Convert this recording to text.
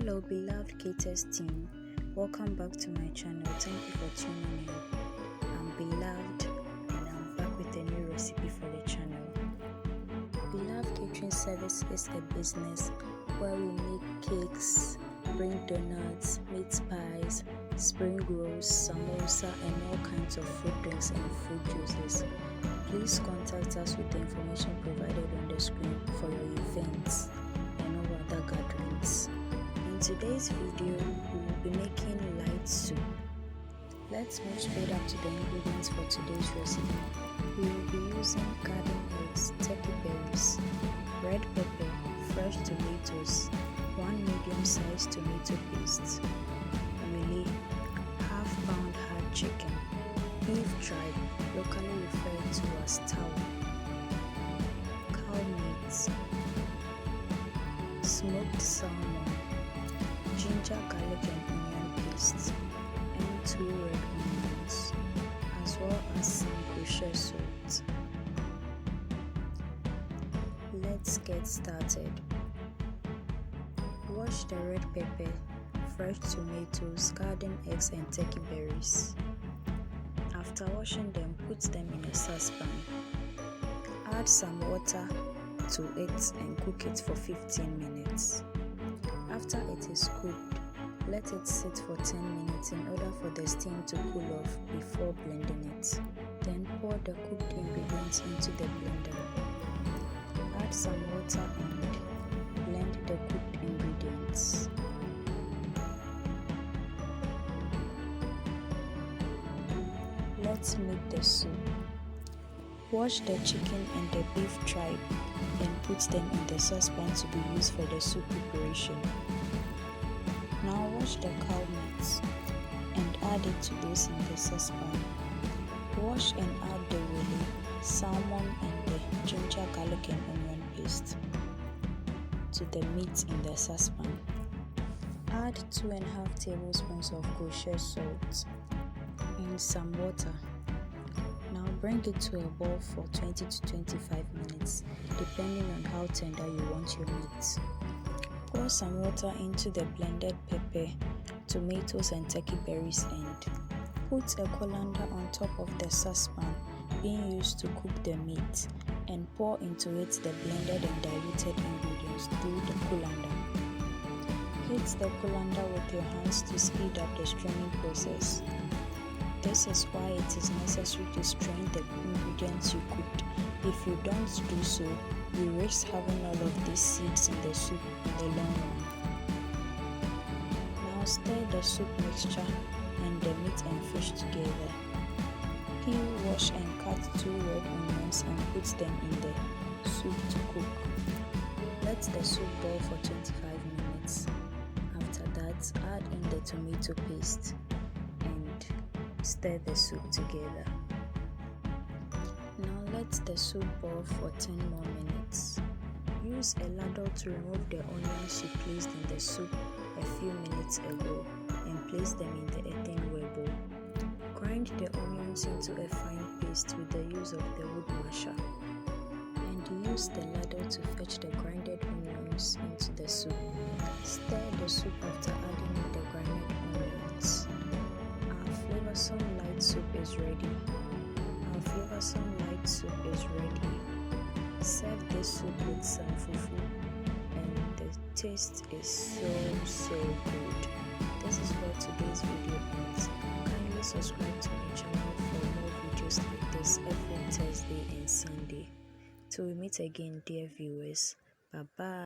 Hello beloved Caters team, welcome back to my channel. Thank you for tuning in. I'm beloved and I'm back with a new recipe for the channel. Beloved Catering Service is a business where we make cakes, bring donuts, meat pies, spring rolls, samosa and all kinds of fruit drinks and fruit juices. Please contact us with the information provided on the screen for your events and all other gatherings. In today's video, we will be making light soup. Let's move straight up to the ingredients for today's recipe. We will be using garden eggs, turkey berries, red pepper, fresh tomatoes, 1 medium-sized tomato paste, wele, half-pound hard chicken, beef tripe, locally referred to as tawa, cow meat, smoked salmon, ginger, garlic and onion paste, and 2 red onions, as well as some kosher salt. Let's get started. Wash the red pepper, fresh tomatoes, garden eggs and turkey berries. After washing them, put them in a saucepan. Add some water to it and cook it for 15 minutes. After it is cooked, let it sit for 10 minutes in order for the steam to cool off before blending it. Then pour the cooked ingredients into the blender. Add some water and blend the cooked ingredients. Let's make the soup. Wash the chicken and the beef tripe and put them in the saucepan to be used for the soup preparation. Now wash the cow meat and add it to this in the saucepan. Wash and add the wele, salmon and the ginger, garlic and onion paste to the meat in the saucepan. Add 2.5 tablespoons of kosher salt and some water. Now bring it to a boil for 20 to 25 minutes, depending on how tender you want your meat. Pour some water into the blended pepper, tomatoes and turkey berries and put a colander on top of the saucepan being used to cook the meat and pour into it the blended and diluted ingredients through the colander. Hit the colander with your hands to speed up the straining process. This is why it is necessary to strain the ingredients you cooked. If you don't do so, you risk having all of these seeds in the soup in the long run. Now stir the soup mixture and the meat and fish together. Peel, wash and cut 2 red onions and put them in the soup to cook. Let the soup boil for 25 minutes. After that, add in the tomato paste and stir the soup together. Now let the soup boil for 10 more minutes. Use a ladle to remove the onions you placed in the soup a few minutes ago and place them in the earthenware bowl. Grind the onions into a fine paste with the use of the wood masher and use the ladle to fetch the grinded onions into the soup. Stir the soup after adding in the grinded onions. Our flavorsome light soup is ready. Serve this soup with some fufu and the taste is so good. This is where today's video ends. Kindly subscribe to my channel for more videos like this every Thursday and Sunday. Till we meet again, dear viewers. Bye bye.